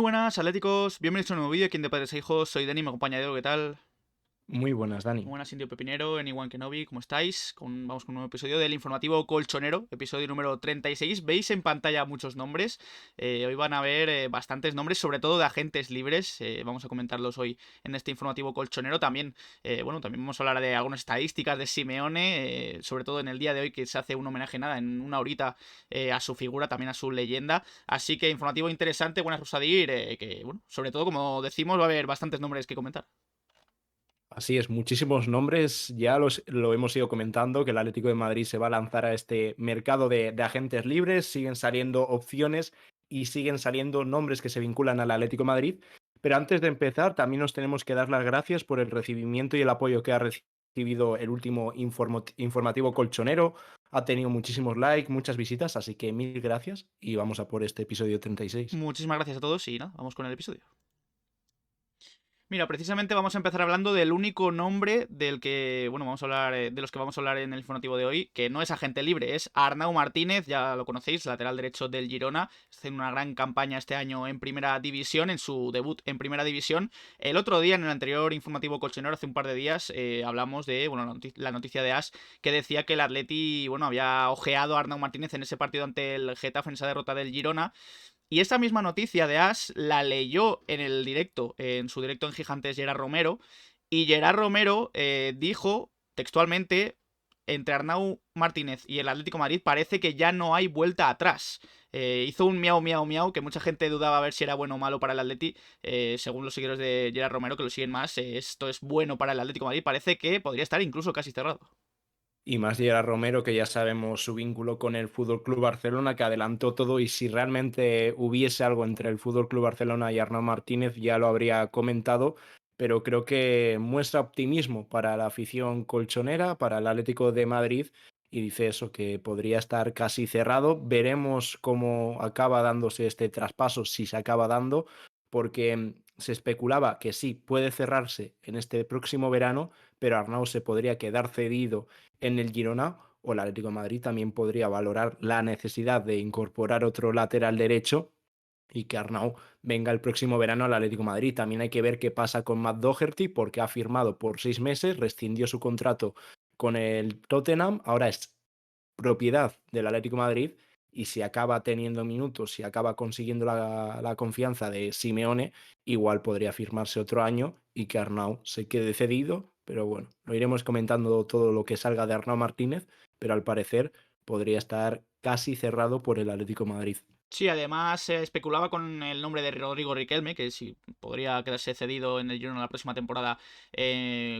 Muy buenas, atléticos. Bienvenidos a un nuevo vídeo aquí en De Padres a Hijos. Soy Dani, me acompaña Diego, ¿qué tal? Muy buenas, Muy Dani. buenas, Indio Pepinero, Anyone Kenobi, ¿cómo estáis? Vamos con un nuevo episodio del informativo colchonero, episodio número 36. Veis en pantalla muchos nombres. Hoy van a ver bastantes nombres, sobre todo de agentes libres. Vamos a comentarlos hoy en este informativo colchonero. También, también vamos a hablar de algunas estadísticas de Simeone, sobre todo en el día de hoy que se hace un homenaje nada, en una horita a su figura, también a su leyenda. Así que informativo interesante, buenas Rosadir, que bueno, sobre todo como decimos va a haber bastantes nombres que comentar. Así es, muchísimos nombres. Lo hemos ido comentando que el Atlético de Madrid se va a lanzar a este mercado de agentes libres. Siguen saliendo opciones y siguen saliendo nombres que se vinculan al Atlético de Madrid. Pero antes de empezar, también nos tenemos que dar las gracias por el recibimiento y el apoyo que ha recibido el último informativo colchonero. Ha tenido muchísimos likes, muchas visitas, así que mil gracias y vamos a por este episodio 36. Muchísimas gracias a todos y nada, vamos con el episodio. Mira, precisamente vamos a empezar hablando del único nombre del que, bueno, vamos a hablar, de los que vamos a hablar en el informativo de hoy, que no es agente libre, es Arnau Martínez, ya lo conocéis, lateral derecho del Girona, está haciendo una gran campaña este año en Primera División, en su debut en Primera División. El otro día, en el anterior informativo colchonero, hace un par de días, hablamos de, bueno, la noticia de As, que decía que el Atleti, bueno, había ojeado a Arnau Martínez en ese partido ante el Getafe, en esa derrota del Girona. Y esta misma noticia de As la leyó en el directo, en su directo en Gigantes, Gerard Romero. Y Gerard Romero dijo textualmente: entre Arnau Martínez y el Atlético de Madrid parece que ya no hay vuelta atrás. Hizo un miau, miau, miau, que mucha gente dudaba a ver si era bueno o malo para el Atleti. Según los seguidores de Gerard Romero, que lo siguen más, esto es bueno para el Atlético de Madrid. Parece que podría estar incluso casi cerrado. Y más Gerard Romero, que ya sabemos su vínculo con el Fútbol Club Barcelona, que adelantó todo. Y si realmente hubiese algo entre el Fútbol Club Barcelona y Arnau Martínez, ya lo habría comentado. Pero creo que muestra optimismo para la afición colchonera, para el Atlético de Madrid. Y dice eso, que podría estar casi cerrado. Veremos cómo acaba dándose este traspaso, si se acaba dando, porque se especulaba que sí, puede cerrarse en este próximo verano, pero Arnau se podría quedar cedido en el Girona, o el Atlético de Madrid también podría valorar la necesidad de incorporar otro lateral derecho y que Arnau venga el próximo verano al Atlético de Madrid. También hay que ver qué pasa con Matt Doherty, porque ha firmado por 6 meses, rescindió su contrato con el Tottenham, ahora es propiedad del Atlético de Madrid, y si acaba teniendo minutos, si acaba consiguiendo la confianza de Simeone, igual podría firmarse otro año y que Arnau se quede cedido. Pero bueno, lo iremos comentando todo lo que salga de Arnau Martínez, pero al parecer podría estar casi cerrado por el Atlético de Madrid. Sí, además se especulaba con el nombre de Rodrigo Riquelme, que si podría quedarse cedido en el Girona la próxima temporada,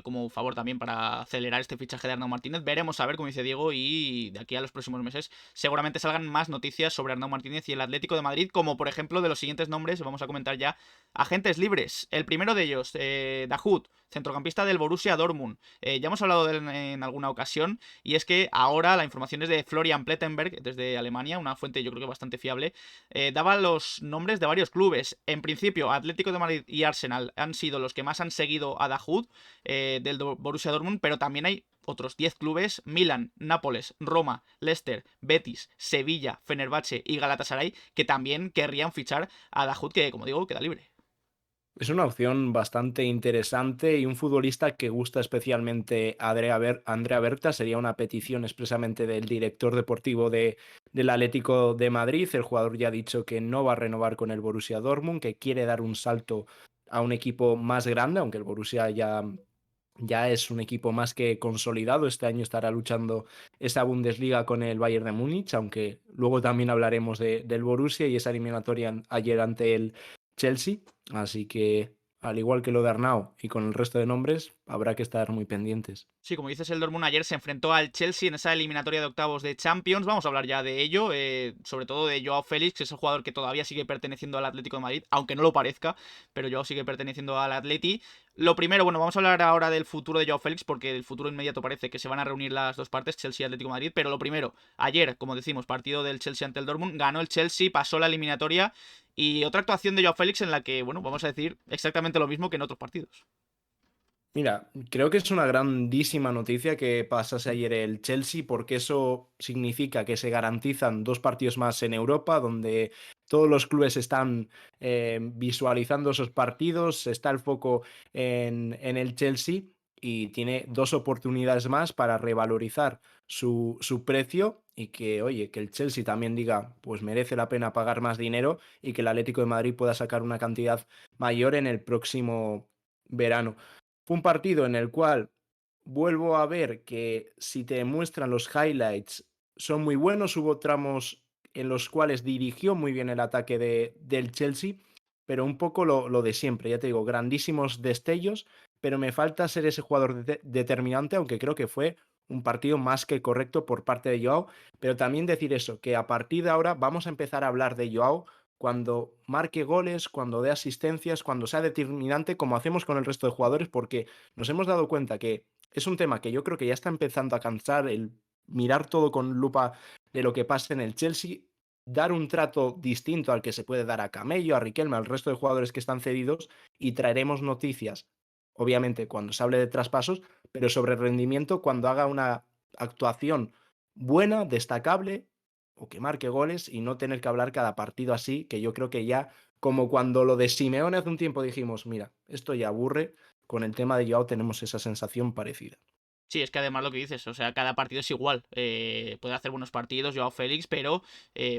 como favor también para acelerar este fichaje de Arnau Martínez. Veremos a ver, como dice Diego, y de aquí a los próximos meses seguramente salgan más noticias sobre Arnau Martínez y el Atlético de Madrid, como por ejemplo de los siguientes nombres, vamos a comentar ya, agentes libres. El primero de ellos, Dahoud, centrocampista del Borussia Dortmund. Ya hemos hablado de él en alguna ocasión, y es que ahora la información es de Florian Plettenberg, desde Alemania, una fuente yo creo que bastante fiable. Daba los nombres de varios clubes. En principio, Atlético de Madrid y Arsenal han sido los que más han seguido a Dahoud, del Borussia Dortmund, pero también hay otros 10 clubes: Milan, Nápoles, Roma, Leicester, Betis, Sevilla, Fenerbahce y Galatasaray, que también querrían fichar a Dahoud, que como digo, queda libre. Es una opción bastante interesante y un futbolista que gusta especialmente a Andrea Berta. Sería una petición expresamente del director deportivo del Atlético de Madrid. El jugador ya ha dicho que no va a renovar con el Borussia Dortmund, que quiere dar un salto a un equipo más grande, aunque el Borussia ya es un equipo más que consolidado. Este año estará luchando esa Bundesliga con el Bayern de Múnich, aunque luego también hablaremos del Borussia y esa eliminatoria ayer ante el Chelsea. Así que, al igual que lo de Arnau y con el resto de nombres, habrá que estar muy pendientes. Sí, como dices, el Dortmund ayer se enfrentó al Chelsea en esa eliminatoria de octavos de Champions. Vamos a hablar ya de ello, sobre todo de Joao Félix, que es el jugador que todavía sigue perteneciendo al Atlético de Madrid, aunque no lo parezca, pero Joao sigue perteneciendo al Atleti. Lo primero, bueno, vamos a hablar ahora del futuro de Joao Félix, porque el futuro inmediato parece que se van a reunir las dos partes, Chelsea y Atlético de Madrid. Pero lo primero, ayer, como decimos, partido del Chelsea ante el Dortmund, ganó el Chelsea, pasó la eliminatoria, y otra actuación de Joao Félix en la que, bueno, vamos a decir exactamente lo mismo que en otros partidos. Mira, creo que es una grandísima noticia que pasase ayer el Chelsea, porque eso significa que se garantizan 2 partidos más en Europa, donde todos los clubes están visualizando esos partidos, está el foco en el Chelsea y tiene dos oportunidades más para revalorizar su precio y que, oye, que el Chelsea también diga, pues merece la pena pagar más dinero y que el Atlético de Madrid pueda sacar una cantidad mayor en el próximo verano. Fue un partido en el cual vuelvo a ver que si te muestran los highlights son muy buenos, hubo tramos en los cuales dirigió muy bien el ataque del Chelsea, pero un poco lo de siempre, ya te digo, grandísimos destellos, pero me falta ser ese jugador determinante, aunque creo que fue un partido más que correcto por parte de Joao, pero también decir eso, que a partir de ahora vamos a empezar a hablar de Joao cuando marque goles, cuando dé asistencias, cuando sea determinante, como hacemos con el resto de jugadores, porque nos hemos dado cuenta que es un tema que yo creo que ya está empezando a cansar el mirar todo con lupa de lo que pasa en el Chelsea, dar un trato distinto al que se puede dar a Camello, a Riquelme, al resto de jugadores que están cedidos y traeremos noticias, obviamente cuando se hable de traspasos, pero sobre rendimiento cuando haga una actuación buena, destacable o que marque goles y no tener que hablar cada partido así, que yo creo que ya, como cuando lo de Simeone hace un tiempo dijimos, mira, esto ya aburre, con el tema de Joao tenemos esa sensación parecida. Sí, es que además lo que dices, o sea, cada partido es igual. Puede hacer buenos partidos, Joao Félix, pero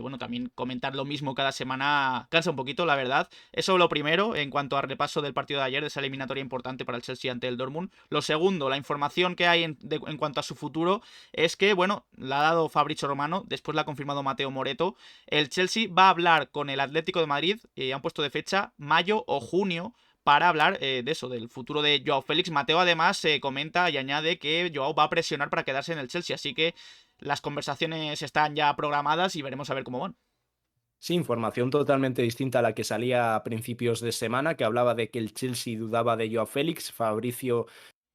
bueno, también comentar lo mismo cada semana cansa un poquito, la verdad. Eso lo primero, en cuanto al repaso del partido de ayer, de esa eliminatoria importante para el Chelsea ante el Dortmund. Lo segundo, la información que hay en cuanto a su futuro es que, bueno, la ha dado Fabrizio Romano, después la ha confirmado Mateo Moreto. El Chelsea va a hablar con el Atlético de Madrid, han puesto de fecha mayo o junio para hablar de eso, del futuro de Joao Félix. Mateo además comenta y añade que Joao va a presionar para quedarse en el Chelsea, así que las conversaciones están ya programadas y veremos a ver cómo van. Sí, información totalmente distinta a la que salía a principios de semana, que hablaba de que el Chelsea dudaba de Joao Félix. Fabricio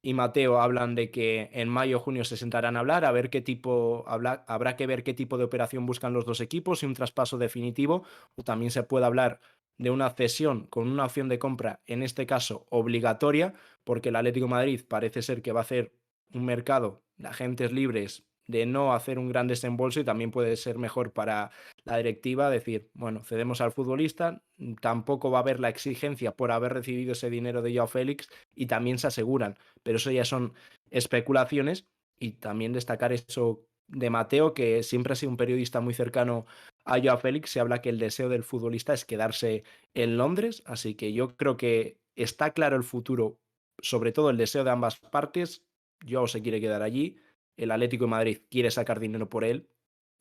y Mateo hablan de que en mayo o junio se sentarán a hablar, a ver qué tipo, habrá que ver qué tipo de operación buscan los dos equipos, si un traspaso definitivo, o también se puede hablar de una cesión con una opción de compra, en este caso obligatoria, porque el Atlético de Madrid parece ser que va a hacer un mercado de agentes libres de no hacer un gran desembolso y también puede ser mejor para la directiva decir, bueno, cedemos al futbolista, tampoco va a haber la exigencia por haber recibido ese dinero de Joao Félix y también se aseguran, pero eso ya son especulaciones y también destacar eso de Mateo, que siempre ha sido un periodista muy cercano a Joao Félix, se habla que el deseo del futbolista es quedarse en Londres, así que yo creo que está claro el futuro, sobre todo el deseo de ambas partes, Joao se quiere quedar allí, el Atlético de Madrid quiere sacar dinero por él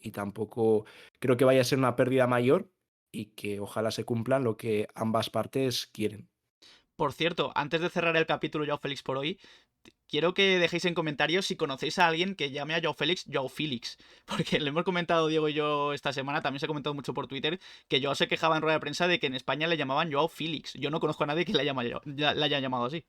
y tampoco creo que vaya a ser una pérdida mayor y que ojalá se cumplan lo que ambas partes quieren. Por cierto, antes de cerrar el capítulo Joao Félix por hoy, quiero que dejéis en comentarios si conocéis a alguien que llame a Joao Félix Joao Félix. Porque le hemos comentado Diego y yo esta semana, también se ha comentado mucho por Twitter, que Joao se quejaba en rueda de prensa de que en España le llamaban Joao Félix. Yo no conozco a nadie que la haya llamado así.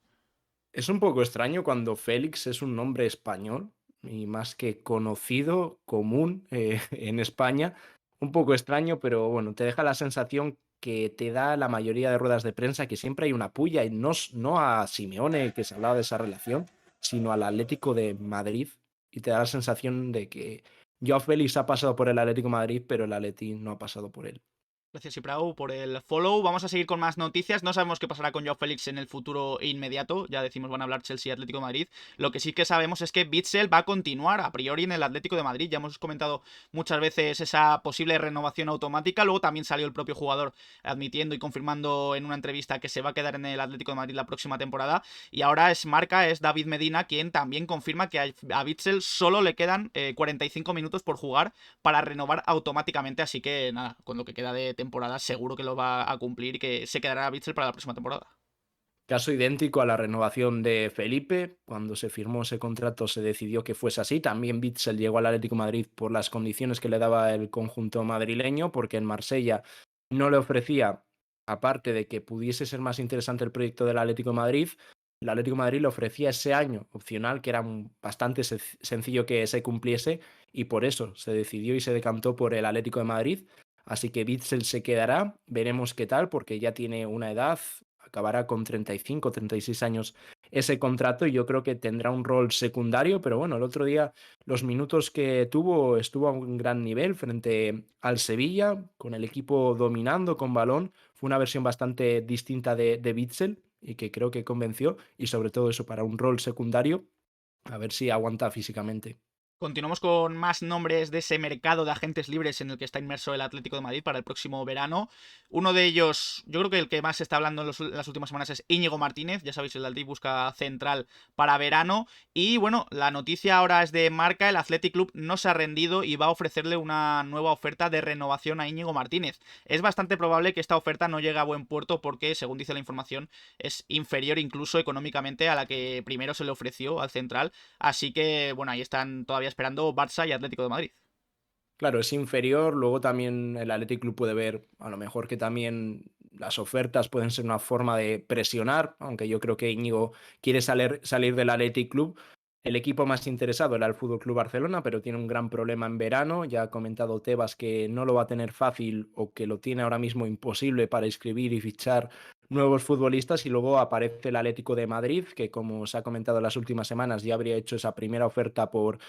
Es un poco extraño cuando Félix es un nombre español y más que conocido, común en España. Un poco extraño, pero bueno, te deja la sensación que te da la mayoría de ruedas de prensa, que siempre hay una puya, y no, no a Simeone, que se hablaba de esa relación, sino al Atlético de Madrid, y te da la sensación de que Joao Félix ha pasado por el Atlético de Madrid, pero el Atleti no ha pasado por él. Gracias, Iprau, por el follow. Vamos a seguir con más noticias. No sabemos qué pasará con Joao Félix en el futuro inmediato. Ya decimos, van a hablar Chelsea y Atlético de Madrid. Lo que sí que sabemos es que Bitzel va a continuar a priori en el Atlético de Madrid. Ya hemos comentado muchas veces esa posible renovación automática. Luego también salió el propio jugador admitiendo y confirmando en una entrevista que se va a quedar en el Atlético de Madrid la próxima temporada. Y ahora es David Medina quien también confirma que a Bitzel solo le quedan 45 minutos por jugar para renovar automáticamente. Así que nada, con lo que queda de temporada seguro que lo va a cumplir y que se quedará Bitzel para la próxima temporada. Caso idéntico a la renovación de Felipe. Cuando se firmó ese contrato se decidió que fuese así. También Bitzel llegó al Atlético de Madrid por las condiciones que le daba el conjunto madrileño, porque en Marsella no le ofrecía, aparte de que pudiese ser más interesante el proyecto del Atlético de Madrid, el Atlético de Madrid le ofrecía ese año opcional que era bastante sencillo que se cumpliese y por eso se decidió y se decantó por el Atlético de Madrid. Así que Bitzel se quedará, veremos qué tal, porque ya tiene una edad, acabará con 35, 36 años ese contrato y yo creo que tendrá un rol secundario, pero bueno, el otro día los minutos que tuvo estuvo a un gran nivel frente al Sevilla, con el equipo dominando con balón. Fue una versión bastante distinta de Witsel y que creo que convenció y sobre todo eso para un rol secundario, a ver si aguanta físicamente. Continuamos con más nombres de ese mercado de agentes libres en el que está inmerso el Atlético de Madrid para el próximo verano. Uno de ellos, yo creo que el que más se está hablando en las últimas semanas es Íñigo Martínez. Ya sabéis, el Athletic busca central para verano. Y bueno, la noticia ahora es de Marca. El Athletic Club no se ha rendido y va a ofrecerle una nueva oferta de renovación a Íñigo Martínez. Es bastante probable que esta oferta no llegue a buen puerto porque, según dice la información, es inferior incluso económicamente a la que primero se le ofreció al central. Así que, bueno, ahí están todavía esperando Barça y Atlético de Madrid. Claro, es inferior, luego también el Athletic Club puede ver, a lo mejor que también las ofertas pueden ser una forma de presionar, aunque yo creo que Íñigo quiere salir del Athletic Club. El equipo más interesado era el Fútbol Club Barcelona, pero tiene un gran problema en verano. Ya ha comentado Tebas que no lo va a tener fácil o que lo tiene ahora mismo imposible para inscribir y fichar nuevos futbolistas. Y luego aparece el Atlético de Madrid, que como se ha comentado en las últimas semanas ya habría hecho esa primera oferta por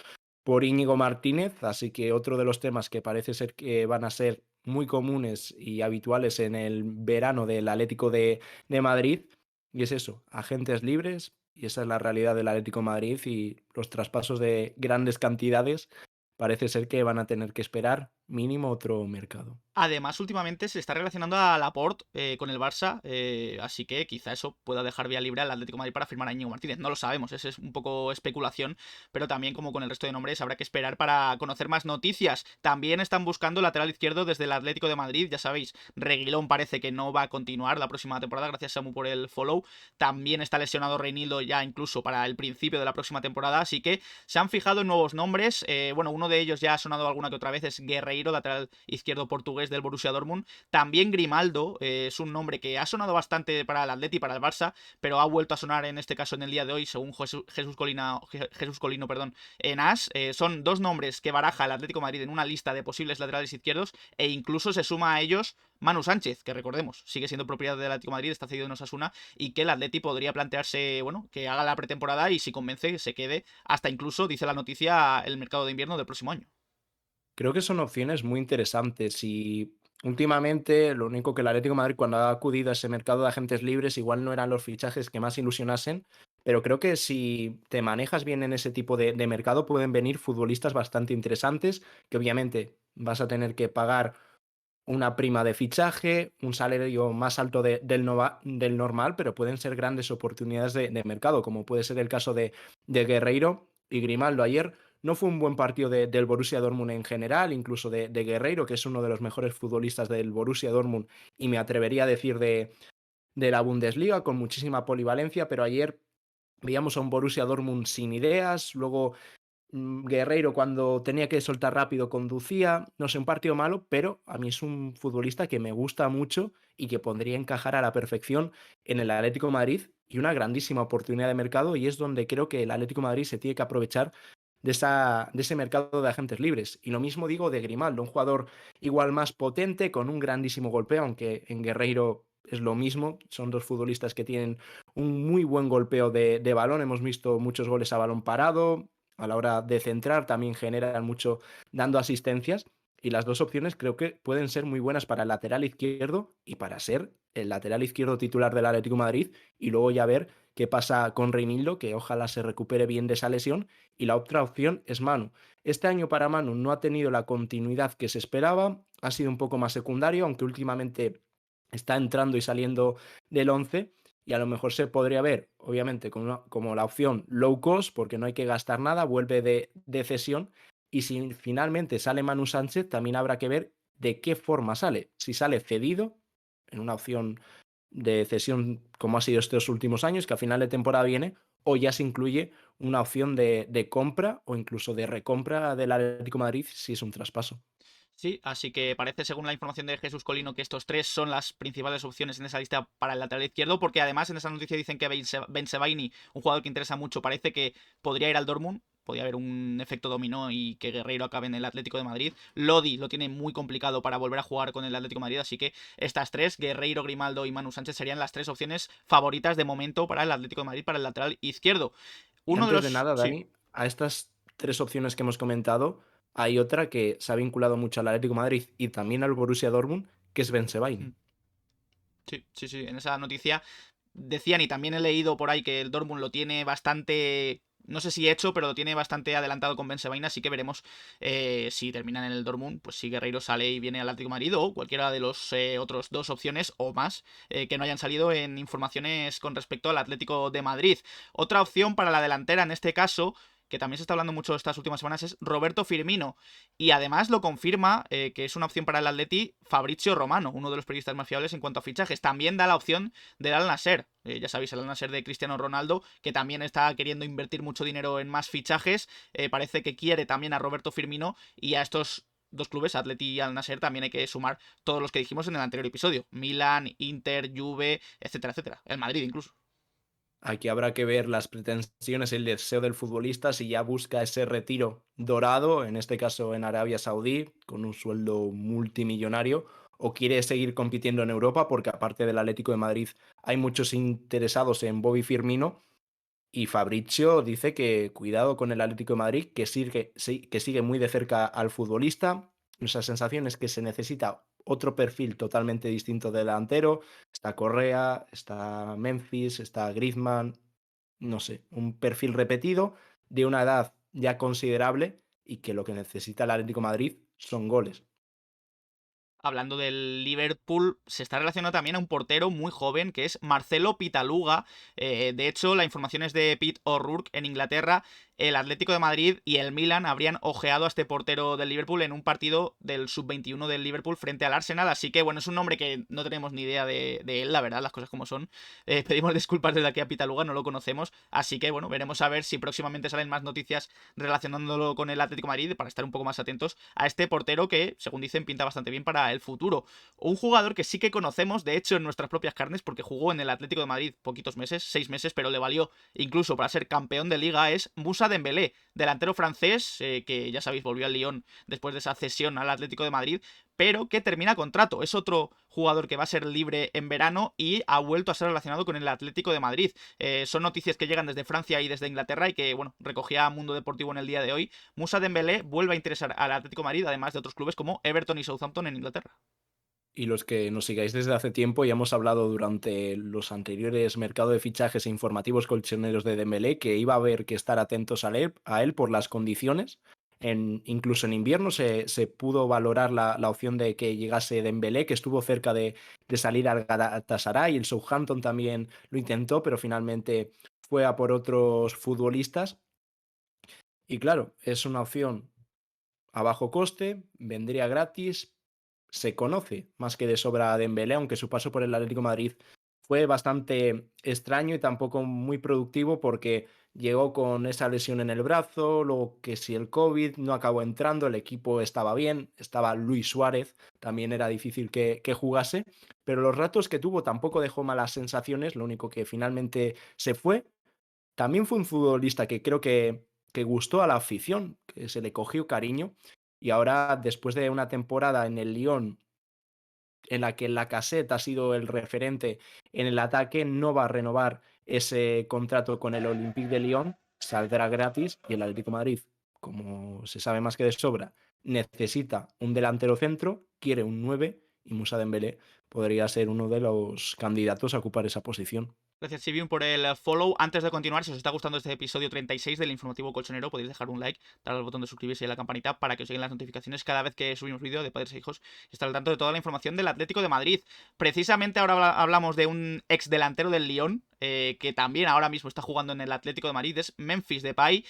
Íñigo Martínez, así que otro de los temas que parece ser que van a ser muy comunes y habituales en el verano del Atlético de Madrid, y es eso, agentes libres, y esa es la realidad del Atlético de Madrid y los traspasos de grandes cantidades parece ser que van a tener que esperar mínimo otro mercado. Además, últimamente se está relacionando a Laporte con el Barça, así que quizá eso pueda dejar vía libre al Atlético de Madrid para firmar a Íñigo Martínez. No lo sabemos, esa es un poco especulación, pero también como con el resto de nombres habrá que esperar para conocer más noticias. También están buscando lateral izquierdo desde el Atlético de Madrid, ya sabéis, Reguilón parece que no va a continuar la próxima temporada, gracias Samu por el follow. También está lesionado Reinildo ya incluso para el principio de la próxima temporada, así que se han fijado en nuevos nombres. Bueno, uno de ellos ya ha sonado alguna que otra vez, es Guerreiro, lateral izquierdo portugués del Borussia Dortmund. También Grimaldo es un nombre que ha sonado bastante para el Atleti y para el Barça, pero ha vuelto a sonar en este caso en el día de hoy, según Jesús Colino, perdón, en AS. Son dos nombres que baraja el Atlético de Madrid en una lista de posibles laterales izquierdos e incluso se suma a ellos Manu Sánchez, que recordemos, sigue siendo propiedad del Atlético de Madrid, está cedido en Osasuna y que el Atleti podría plantearse, bueno, que haga la pretemporada y si convence se quede hasta incluso, dice la noticia, el mercado de invierno del próximo año. Creo que son opciones muy interesantes y últimamente lo único que el Atlético de Madrid cuando ha acudido a ese mercado de agentes libres igual no eran los fichajes que más ilusionasen, pero creo que si te manejas bien en ese tipo de mercado pueden venir futbolistas bastante interesantes que obviamente vas a tener que pagar una prima de fichaje, un salario más alto del normal, pero pueden ser grandes oportunidades de mercado, como puede ser el caso de Guerreiro y Grimaldo. Ayer no fue un buen partido del Borussia Dortmund en general, incluso de Guerreiro, que es uno de los mejores futbolistas del Borussia Dortmund y me atrevería a decir de la Bundesliga, con muchísima polivalencia, pero ayer veíamos a un Borussia Dortmund sin ideas, luego Guerreiro cuando tenía que soltar rápido conducía, no sé, un partido malo, pero a mí es un futbolista que me gusta mucho y que podría encajar a la perfección en el Atlético de Madrid y una grandísima oportunidad de mercado y es donde creo que el Atlético de Madrid se tiene que aprovechar de ese mercado de agentes libres. Y lo mismo digo de Grimaldo, un jugador igual más potente, con un grandísimo golpeo, aunque en Guerreiro es lo mismo, son dos futbolistas que tienen un muy buen golpeo de balón, hemos visto muchos goles a balón parado, a la hora de centrar también generan mucho dando asistencias y las dos opciones creo que pueden ser muy buenas para el lateral izquierdo y para ser el lateral izquierdo titular del Atlético de Madrid y luego ya ver qué pasa con Reinildo, que ojalá se recupere bien de esa lesión y la otra opción es Manu. Este año para Manu no ha tenido la continuidad que se esperaba, ha sido un poco más secundario, aunque últimamente está entrando y saliendo del 11 y a lo mejor se podría ver, obviamente, como la opción low cost, porque no hay que gastar nada, vuelve de cesión. Y si finalmente sale Manu Sánchez, también habrá que ver de qué forma sale. Si sale cedido, en una opción de cesión como ha sido estos últimos años, que a final de temporada viene, o ya se incluye una opción de compra o incluso de recompra del Atlético de Madrid si es un traspaso. Sí, así que parece, según la información de Jesús Colino, que estos tres son las principales opciones en esa lista para el lateral izquierdo, porque además en esa noticia dicen que Ben Sebaini, un jugador que interesa mucho, parece que podría ir al Dortmund. podía haber un efecto dominó y que Guerreiro acabe en el Atlético de Madrid. Lodi lo tiene muy complicado para volver a jugar con el Atlético de Madrid, así que estas tres, Guerreiro, Grimaldo y Manu Sánchez, serían las tres opciones favoritas de momento para el Atlético de Madrid, para el lateral izquierdo. Y Uno de antes de los... nada, Sí. Dani, a estas tres opciones que hemos comentado, hay otra que se ha vinculado mucho al Atlético de Madrid y también al Borussia Dortmund, que es Ben Sebaini. Sí, sí, sí. En esa noticia decían, y también he leído por ahí, que el Dortmund lo tiene bastante, no sé si hecho, pero lo tiene bastante adelantado con Bensebaini, así que veremos si terminan en el Dortmund, pues si Guerreiro sale y viene al Atlético de Madrid, o cualquiera de los otros dos opciones o más que no hayan salido en informaciones con respecto al Atlético de Madrid. Otra opción para la delantera en este caso, que también se está hablando mucho estas últimas semanas, es Roberto Firmino. Y además lo confirma, que es una opción para el Atleti, Fabrizio Romano, uno de los periodistas más fiables en cuanto a fichajes. También da la opción del Al Nassr. Ya sabéis, el Al Nassr de Cristiano Ronaldo, que también está queriendo invertir mucho dinero en más fichajes. Parece que quiere también a Roberto Firmino, y a estos dos clubes, Atleti y Al Nassr, también hay que sumar todos los que dijimos en el anterior episodio. Milan, Inter, Juve, etcétera, etcétera. El Madrid incluso. Aquí habrá que ver las pretensiones, el deseo del futbolista, si ya busca ese retiro dorado, en este caso en Arabia Saudí, con un sueldo multimillonario, o quiere seguir compitiendo en Europa, porque aparte del Atlético de Madrid hay muchos interesados en Bobby Firmino. Y Fabrizio dice que cuidado con el Atlético de Madrid, que sigue muy de cerca al futbolista. Nuestra sensación es que se necesita otro perfil totalmente distinto de delantero. Está Correa, está Memphis, está Griezmann, no sé, un perfil repetido de una edad ya considerable y que lo que necesita el Atlético de Madrid son goles. Hablando del Liverpool, se está relacionando también a un portero muy joven que es Marcelo Pitaluga. De hecho, la información es de Pete O'Rourke en Inglaterra. El Atlético de Madrid y el Milan habrían ojeado a este portero del Liverpool en un partido del sub-21 del Liverpool frente al Arsenal. Así que, bueno, es un nombre que no tenemos ni idea de él, la verdad, las cosas como son. Pedimos disculpas desde aquí a Pitaluga, no lo conocemos. Así que, bueno, veremos a ver si próximamente salen más noticias relacionándolo con el Atlético de Madrid, para estar un poco más atentos a este portero que, según dicen, pinta bastante bien para el futuro. Un jugador que sí que conocemos, de hecho, en nuestras propias carnes, porque jugó en el Atlético de Madrid poquitos meses, 6 meses, pero le valió incluso para ser campeón de liga, es Moussa Dembélé, delantero francés, que ya sabéis, volvió al Lyon después de esa cesión al Atlético de Madrid, pero que termina contrato. Es otro jugador que va a ser libre en verano y ha vuelto a ser relacionado con el Atlético de Madrid. Son noticias que llegan desde Francia y desde Inglaterra y que, bueno, recogía Mundo Deportivo en el día de hoy. Moussa Dembélé vuelve a interesar al Atlético de Madrid, además de otros clubes como Everton y Southampton en Inglaterra. Y los que nos sigáis desde hace tiempo, ya hemos hablado durante los anteriores mercados de fichajes e informativos colchoneros de Dembélé que iba a haber que estar atentos a él por las condiciones. Incluso en invierno se pudo valorar la opción de que llegase Dembélé, que estuvo cerca de salir al Galatasaray. El Southampton también lo intentó, pero finalmente fue a por otros futbolistas. Y claro, es una opción a bajo coste, vendría gratis, se conoce más que de sobra a Dembélé, aunque su paso por el Atlético de Madrid fue bastante extraño y tampoco muy productivo porque llegó con esa lesión en el brazo, luego que si el COVID no acabó entrando, el equipo estaba bien, estaba Luis Suárez, también era difícil que jugase, pero los ratos que tuvo tampoco dejó malas sensaciones, lo único que finalmente se fue. También fue un futbolista que creo que gustó a la afición, que se le cogió cariño y ahora después de una temporada en el Lyon en la que Lacazette ha sido el referente en el ataque, no va a renovar ese contrato con el Olympique de Lyon, saldrá gratis y el Atlético de Madrid, como se sabe más que de sobra, necesita un delantero centro, quiere un 9 y Moussa Dembélé podría ser uno de los candidatos a ocupar esa posición. Gracias, Sibium, por el follow. Antes de continuar, si os está gustando este episodio 36 del Informativo Colchonero, podéis dejar un like, darle al botón de suscribirse y a la campanita para que os lleguen las notificaciones cada vez que subimos vídeo de Padres e Hijos y estar al tanto de toda la información del Atlético de Madrid. Precisamente ahora hablamos de un ex delantero del Lyon, que también ahora mismo está jugando en el Atlético de Madrid, es Memphis Depay.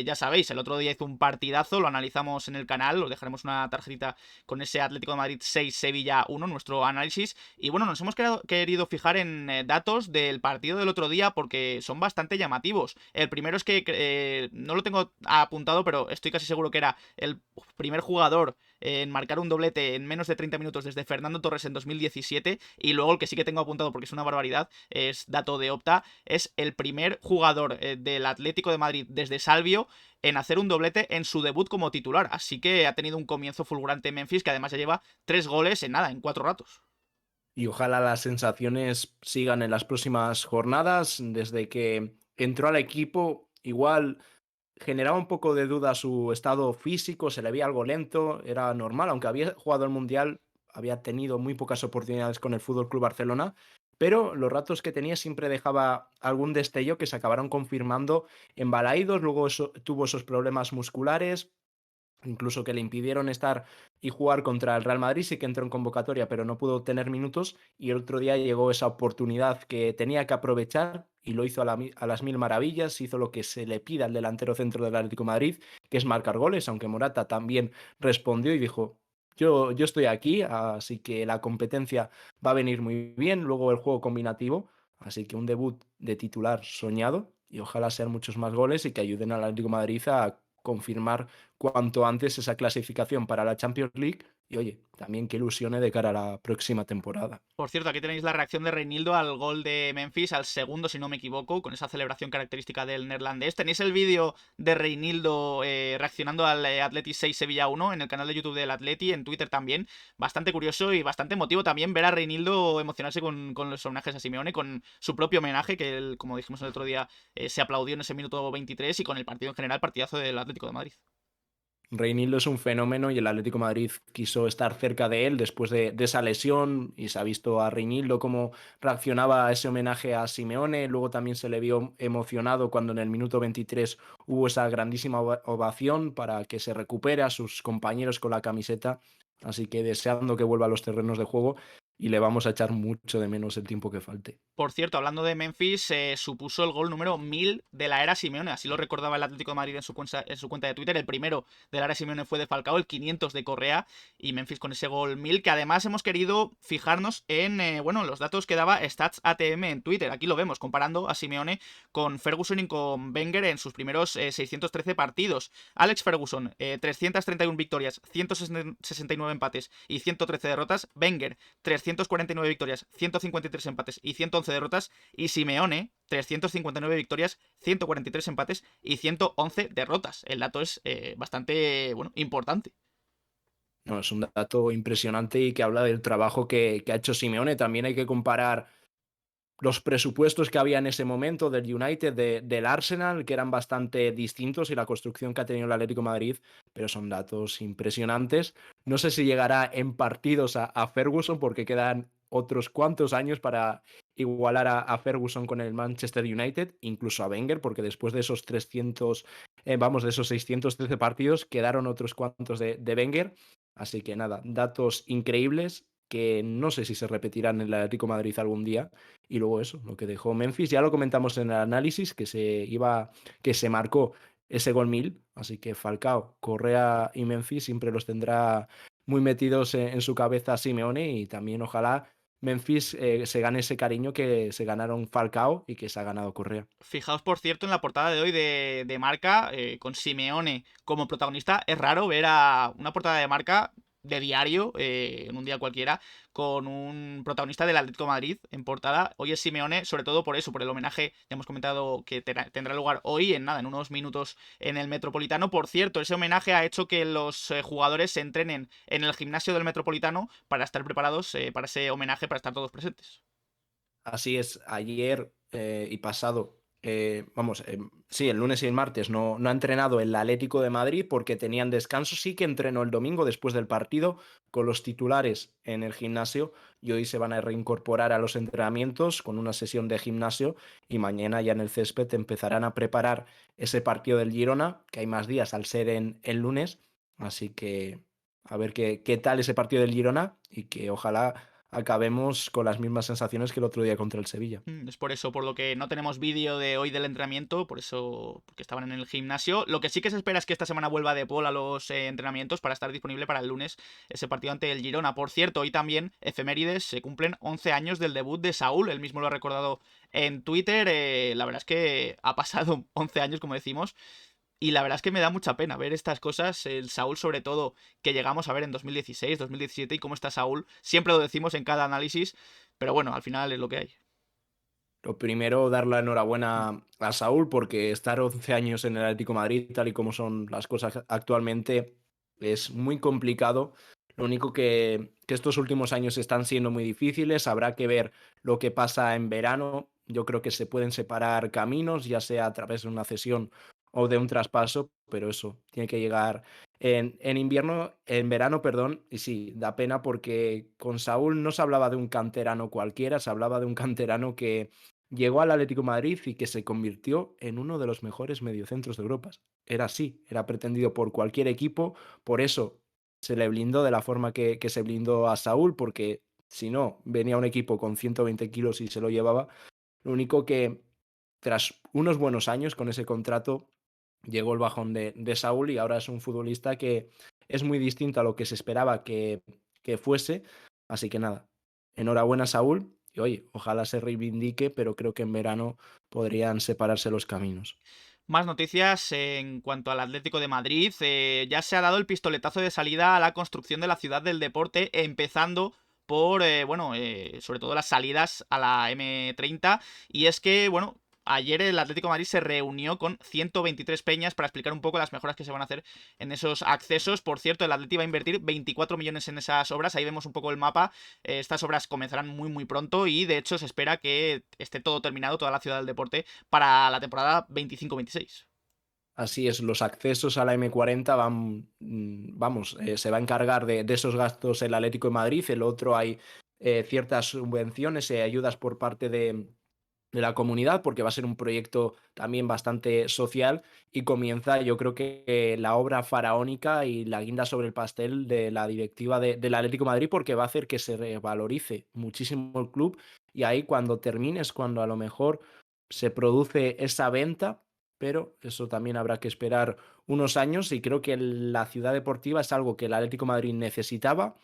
Ya sabéis, el otro día hizo un partidazo, lo analizamos en el canal, os dejaremos una tarjetita con ese Atlético de Madrid 6, Sevilla 1, nuestro análisis. Y bueno, nos hemos querido fijar en datos del partido del otro día porque son bastante llamativos. El primero es que no lo tengo apuntado, pero estoy casi seguro que era el primer jugador en marcar un doblete en menos de 30 minutos desde Fernando Torres en 2017. Y luego el que sí que tengo apuntado porque es una barbaridad, es dato de Opta, es el primer jugador del Atlético de Madrid desde Salvio en hacer un doblete en su debut como titular. Así que ha tenido un comienzo fulgurante Memphis, que además ya lleva 3 goles en nada, en 4 ratos. Y ojalá las sensaciones sigan en las próximas jornadas. Desde que entró al equipo, igual generaba un poco de duda su estado físico, se le veía algo lento, era normal, aunque había jugado el Mundial, había tenido muy pocas oportunidades con el Fútbol Club Barcelona, pero los ratos que tenía siempre dejaba algún destello que se acabaron confirmando en Balaídos, luego tuvo esos problemas musculares, incluso que le impidieron estar y jugar contra el Real Madrid, sí que entró en convocatoria, pero no pudo tener minutos, y el otro día llegó esa oportunidad que tenía que aprovechar y lo hizo a las mil maravillas, hizo lo que se le pide al delantero centro del Atlético de Madrid, que es marcar goles, aunque Morata también respondió y dijo, yo estoy aquí, así que la competencia va a venir muy bien, luego el juego combinativo, así que un debut de titular soñado, y ojalá sean muchos más goles y que ayuden al Atlético de Madrid a confirmar cuanto antes esa clasificación para la Champions League y oye, también que ilusione de cara a la próxima temporada. Por cierto, aquí tenéis la reacción de Reinildo al gol de Memphis, al segundo, si no me equivoco, con esa celebración característica del neerlandés. Tenéis el vídeo de Reinildo reaccionando al Atleti 6 Sevilla 1 en el canal de YouTube del Atleti, en Twitter también. Bastante curioso y bastante emotivo también ver a Reinildo emocionarse con los homenajes a Simeone, con su propio homenaje, que él, como dijimos el otro día, se aplaudió en ese minuto 23 y con el partido en general, partidazo del Atlético de Madrid. Reinildo es un fenómeno y el Atlético de Madrid quiso estar cerca de él después de esa lesión y se ha visto a Reinildo cómo reaccionaba a ese homenaje a Simeone. Luego también se le vio emocionado cuando en el minuto 23 hubo esa grandísima ovación para que se recupere a sus compañeros con la camiseta. Así que deseando que vuelva a los terrenos de juego y le vamos a echar mucho de menos el tiempo que falte. Por cierto, hablando de Memphis, supuso el gol número 1000 de la era Simeone, así lo recordaba el Atlético de Madrid en su cuenta de Twitter. El primero de la era Simeone fue de Falcao, el 500 de Correa, y Memphis con ese gol 1000, que además hemos querido fijarnos en bueno, los datos que daba Stats ATM en Twitter. Aquí lo vemos, comparando a Simeone con Ferguson y con Wenger en sus primeros 613 partidos. Alex Ferguson, 331 victorias, 169 empates y 113 derrotas. Wenger, 349 victorias, 153 empates y 111 derrotas. Y Simeone, 359 victorias, 143 empates y 111 derrotas. El dato es bastante, bueno, importante. No, es un dato impresionante y que habla del trabajo que ha hecho Simeone. También hay que comparar los presupuestos que había en ese momento del United, del Arsenal, que eran bastante distintos, y la construcción que ha tenido el Atlético de Madrid, pero son datos impresionantes. No sé si llegará en partidos a Ferguson, porque quedan otros cuantos años para igualar a Ferguson con el Manchester United, incluso a Wenger, porque después de esos 300, de esos 613 partidos, quedaron otros cuantos de Wenger. Así que nada, datos increíbles que no sé si se repetirán en el Atlético de Madrid algún día. Y luego eso, lo que dejó Memphis, ya lo comentamos en el análisis, que se marcó ese gol 1000, así que Falcao, Correa y Memphis siempre los tendrá muy metidos en su cabeza Simeone, y también ojalá Memphis se gane ese cariño que se ganaron Falcao y que se ha ganado Correa. Fijaos, por cierto, en la portada de hoy de Marca, con Simeone como protagonista. Es raro ver a una portada de Marca de diario, en un día cualquiera, con un protagonista del Atlético de Madrid en portada. Hoy es Simeone, sobre todo por eso, por el homenaje, ya hemos comentado que tendrá lugar hoy, en nada, en unos minutos en el Metropolitano. Por cierto, ese homenaje ha hecho que los jugadores se entrenen en el gimnasio del Metropolitano para estar preparados para ese homenaje, para estar todos presentes. Así es, ayer y pasado, sí, el lunes y el martes no ha entrenado el Atlético de Madrid porque tenían descanso. Sí que entrenó el domingo después del partido con los titulares en el gimnasio, y hoy se van a reincorporar a los entrenamientos con una sesión de gimnasio, y mañana ya en el césped empezarán a preparar ese partido del Girona, que hay más días al ser en el lunes. Así que a ver qué tal ese partido del Girona, y que ojalá acabemos con las mismas sensaciones que el otro día contra el Sevilla. Es por eso, por lo que no tenemos vídeo de hoy del entrenamiento, por eso, porque estaban en el gimnasio. Lo que sí que se espera es que esta semana vuelva De Paul a los entrenamientos para estar disponible para el lunes ese partido ante el Girona. Por cierto, hoy también, efemérides, se cumplen 11 años del debut de Saúl, él mismo lo ha recordado en Twitter. La verdad es que ha pasado 11 años, como decimos, y la verdad es que me da mucha pena ver estas cosas, el Saúl sobre todo que llegamos a ver en 2016, 2017 y cómo está Saúl, siempre lo decimos en cada análisis, pero bueno, al final es lo que hay. Lo primero, dar la Mm. enhorabuena a Saúl porque estar 11 años en el Atlético de Madrid, tal y como son las cosas actualmente, es muy complicado. Lo único que estos últimos años están siendo muy difíciles. Habrá que ver lo que pasa en verano. Yo creo que se pueden separar caminos, ya sea a través de una cesión o de un traspaso, pero eso tiene que llegar en invierno, en verano, perdón. Y sí, da pena porque con Saúl no se hablaba de un canterano cualquiera, se hablaba de un canterano que llegó al Atlético de Madrid y que se convirtió en uno de los mejores mediocentros de Europa. Era así, era pretendido por cualquier equipo, por eso se le blindó de la forma que se blindó a Saúl, porque si no, venía un equipo con 120 kilos y se lo llevaba. Lo único que tras unos buenos años con ese contrato llegó el bajón de Saúl y ahora es un futbolista que es muy distinto a lo que se esperaba que fuese. Así que nada, enhorabuena Saúl y oye, ojalá se reivindique, pero creo que en verano podrían separarse los caminos. Más noticias en cuanto al Atlético de Madrid. Ya se ha dado el pistoletazo de salida a la construcción de la ciudad del deporte, empezando por, bueno, sobre todo las salidas a la M30. Y es que, bueno, ayer el Atlético de Madrid se reunió con 123 peñas para explicar un poco las mejoras que se van a hacer en esos accesos. Por cierto, el Atlético va a invertir 24 millones en esas obras. Ahí vemos un poco el mapa. Estas obras comenzarán muy, muy pronto y, de hecho, se espera que esté todo terminado, toda la ciudad del deporte, para la temporada 25-26. Así es, los accesos a la M40 van, vamos, se va a encargar de esos gastos el Atlético de Madrid, el otro hay ciertas subvenciones y ayudas por parte de la comunidad, porque va a ser un proyecto también bastante social y comienza, yo creo que la obra faraónica y la guinda sobre el pastel de la directiva del Atlético de Madrid, porque va a hacer que se revalorice muchísimo el club y ahí cuando termines, cuando a lo mejor se produce esa venta, pero eso también habrá que esperar unos años y creo que la ciudad deportiva es algo que el Atlético de Madrid necesitaba,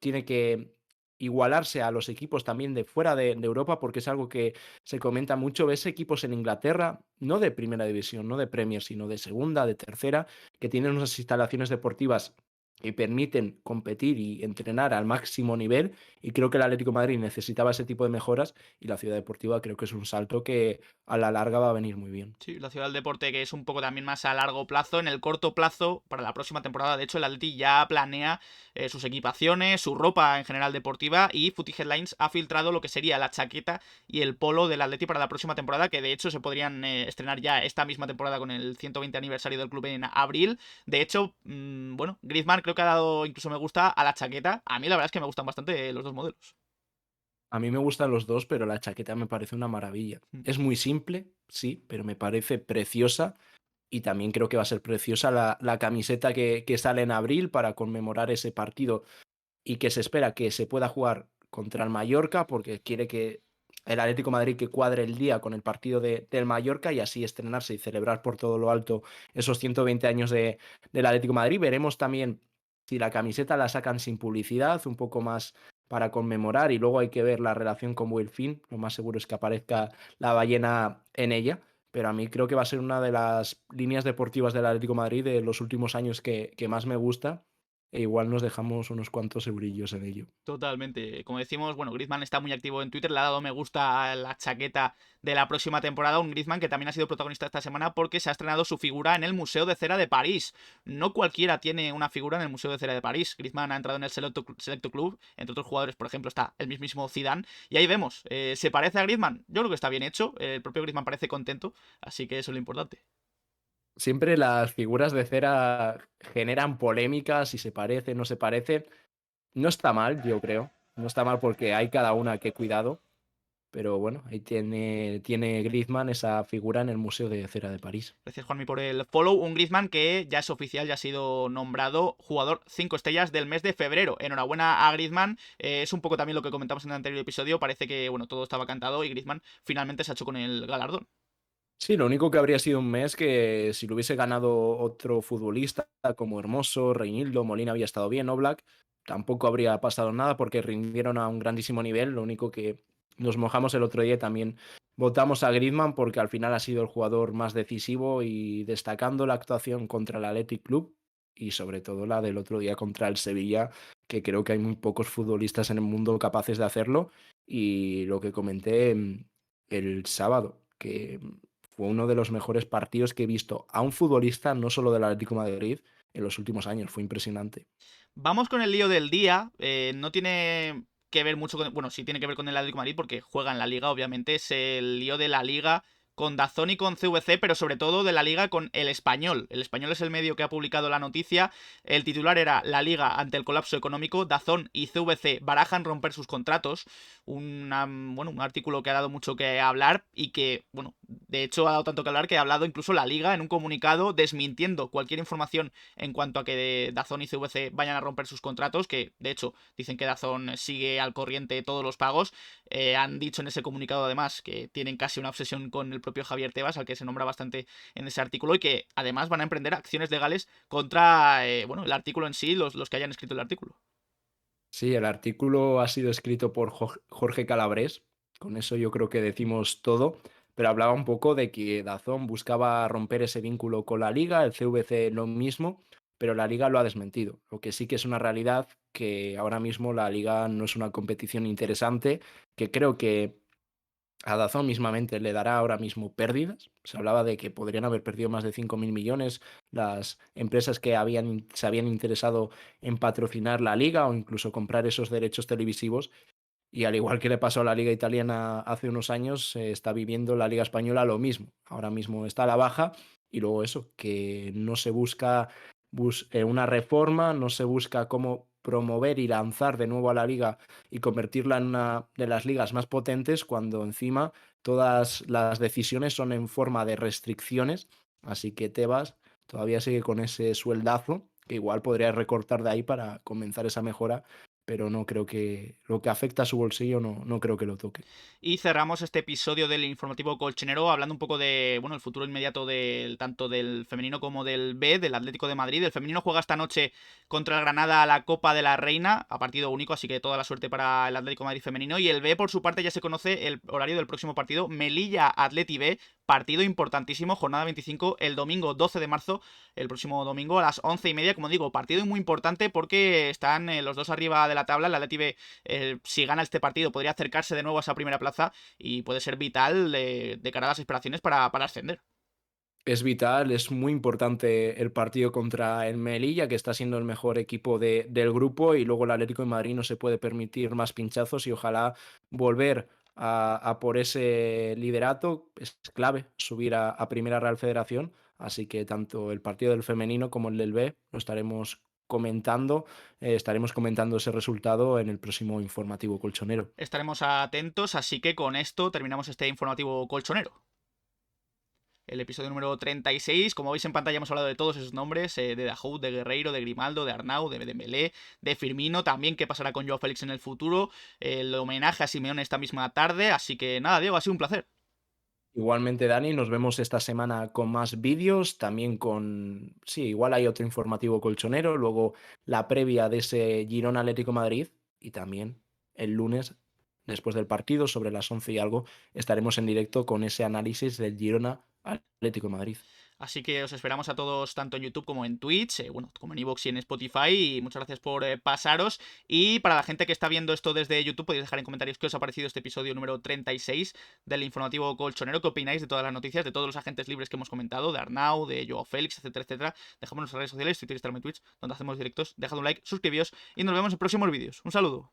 tiene que igualarse a los equipos también de fuera de Europa, porque es algo que se comenta mucho. Ves equipos en Inglaterra, no de primera división, no de Premier, sino de segunda, de tercera, que tienen unas instalaciones deportivas que permiten competir y entrenar al máximo nivel. Y creo que el Atlético de Madrid necesitaba ese tipo de mejoras y la ciudad deportiva creo que es un salto que a la larga va a venir muy bien. Sí, la ciudad del deporte que es un poco también más a largo plazo. En el corto plazo, para la próxima temporada, de hecho, el Atleti ya planea sus equipaciones, su ropa en general deportiva y Footy Headlines ha filtrado lo que sería la chaqueta y el polo del Atleti para la próxima temporada, que de hecho se podrían estrenar ya esta misma temporada con el 120 aniversario del club en abril. De hecho, bueno, Griezmann creo que ha dado incluso me gusta a la chaqueta. A mí la verdad es que me gustan bastante los dos modelos. A mí me gustan los dos, pero la chaqueta me parece una maravilla. Mm. Es muy simple, sí, pero me parece preciosa. Y también creo que va a ser preciosa la camiseta que sale en abril para conmemorar ese partido y que se espera que se pueda jugar contra el Mallorca porque quiere que el Atlético de Madrid que cuadre el día con el partido del Mallorca y así estrenarse y celebrar por todo lo alto esos 120 años del Atlético de Madrid. Veremos también si la camiseta la sacan sin publicidad, un poco más para conmemorar y luego hay que ver la relación con Wilfin. Lo más seguro es que aparezca la ballena en ella. Pero a mí creo que va a ser una de las líneas deportivas del Atlético de Madrid de los últimos años que más me gusta e igual nos dejamos unos cuantos eurillos en ello. Totalmente. Como decimos, bueno, Griezmann está muy activo en Twitter, le ha dado me gusta a la chaqueta de la próxima temporada. Un Griezmann que también ha sido protagonista esta semana porque se ha estrenado su figura en el Museo de Cera de París. No cualquiera tiene una figura en el Museo de Cera de París. Griezmann ha entrado en el Selecto Club, entre otros jugadores, por ejemplo, está el mismísimo Zidane. Y ahí vemos, ¿se parece a Griezmann? Yo creo que está bien hecho, el propio Griezmann parece contento, así que eso es lo importante. Siempre las figuras de cera generan polémicas, si se parece, no se parece. No está mal, yo creo. No está mal porque hay cada una que cuidado. pero bueno, ahí tiene Griezmann esa figura en el Museo de Cera de París. Gracias, Juanmi, por el follow. Un Griezmann que ya es oficial, ya ha sido nombrado jugador 5 estrellas del mes de febrero. Enhorabuena a Griezmann. Es un poco también lo que comentamos en el anterior episodio. Parece que, bueno, todo estaba cantado y Griezmann finalmente se ha hecho con el galardón. Sí, lo único que habría sido un mes que si lo hubiese ganado otro futbolista como Hermoso, Reinildo, Molina había estado bien, Oblak, tampoco habría pasado nada porque rindieron a un grandísimo nivel. Lo único que nos mojamos el otro día y también votamos a Griezmann porque al final ha sido el jugador más decisivo y destacando la actuación contra el Athletic Club y sobre todo la del otro día contra el Sevilla, que creo que hay muy pocos futbolistas en el mundo capaces de hacerlo. Y lo que comenté el sábado, que fue uno de los mejores partidos que he visto a un futbolista, no solo del Atlético de Madrid, en los últimos años. Fue impresionante. Vamos con el lío del día. No tiene que ver mucho con... Bueno, sí tiene que ver con el Atlético de Madrid porque juega en la Liga, obviamente. Es el lío de la Liga con DAZN y con CVC, pero sobre todo de la Liga con El Español. El Español es el medio que ha publicado la noticia. El titular era: La Liga ante el colapso económico, DAZN y CVC barajan romper sus contratos. Bueno, un artículo que ha dado mucho que hablar y que, bueno, de hecho ha dado tanto que hablar que ha hablado incluso la Liga en un comunicado desmintiendo cualquier información en cuanto a que DAZN y CVC vayan a romper sus contratos, que de hecho dicen que DAZN sigue al corriente todos los pagos. Han dicho en ese comunicado además que tienen casi una obsesión con el propio Javier Tebas, al que se nombra bastante en ese artículo, y que además van a emprender acciones legales contra, bueno, el artículo en sí, los que hayan escrito el artículo. Sí, el artículo ha sido escrito por Jorge Calabrés, con eso yo creo que decimos todo, pero hablaba un poco de que Dazón buscaba romper ese vínculo con la liga, el CVC lo mismo, pero la liga lo ha desmentido. Lo que sí que es una realidad que ahora mismo la liga no es una competición interesante, que creo que a Dazón mismamente le dará ahora mismo pérdidas. Se hablaba de que podrían haber perdido más de 5.000 millones las empresas que se habían interesado en patrocinar la liga o incluso comprar esos derechos televisivos. Y al igual que le pasó a la liga italiana hace unos años, está viviendo la liga española lo mismo. Ahora mismo está a la baja y luego eso, que no se busca una reforma, no se busca cómo promover y lanzar de nuevo a la liga y convertirla en una de las ligas más potentes cuando encima todas las decisiones son en forma de restricciones. Así que Tebas todavía sigue con ese sueldazo que igual podría recortar de ahí para comenzar esa mejora, pero no creo que lo que afecta a su bolsillo no creo que lo toque. Y cerramos este episodio del informativo colchonero hablando un poco de, bueno, el futuro inmediato tanto del femenino como del B, del Atlético de Madrid. El femenino juega esta noche contra el Granada a la Copa de la Reina, a partido único, así que toda la suerte para el Atlético de Madrid femenino. Y el B, por su parte, ya se conoce el horario del próximo partido: Melilla Atleti B, partido importantísimo, jornada 25, el domingo 12 de marzo, el próximo domingo a las 11:30. Como digo, partido muy importante porque están los dos arriba de la tabla. El Atleti B, si gana este partido, podría acercarse de nuevo a esa primera plaza y puede ser vital de cara a las aspiraciones para ascender. Es vital, es muy importante el partido contra el Melilla, que está siendo el mejor equipo del grupo, y luego el Atlético de Madrid no se puede permitir más pinchazos y ojalá volver a por ese liderato. Es clave subir a Primera Real Federación, así que tanto el partido del femenino como el del B lo estaremos comentando ese resultado en el próximo informativo colchonero. Estaremos atentos, así que con esto terminamos este informativo colchonero. El episodio número 36. Como veis en pantalla hemos hablado de todos esos nombres, de Dahoud, de Guerreiro, de Grimaldo, de Arnau, de Dembélé, de Firmino, también qué pasará con Joao Félix en el futuro, el homenaje a Simeone esta misma tarde, así que nada, Diego, ha sido un placer. Igualmente, Dani, nos vemos esta semana con más vídeos, también sí, igual hay otro informativo colchonero, luego la previa de ese Girona Atlético de Madrid y también el lunes, después del partido, sobre las 11 y algo, estaremos en directo con ese análisis del Girona Atlético de Madrid. Así que os esperamos a todos tanto en YouTube como en Twitch, bueno, como en iVoox y en Spotify. Y muchas gracias por pasaros. Y para la gente que está viendo esto desde YouTube, podéis dejar en comentarios qué os ha parecido este episodio número 36 del informativo colchonero. ¿Qué opináis de todas las noticias, de todos los agentes libres que hemos comentado, de Arnau, de Joao Félix, etcétera, etcétera? Dejadme en nuestras redes sociales, Twitter, Instagram y Twitch, donde hacemos directos. Dejad un like, suscribíos y nos vemos en próximos vídeos. Un saludo.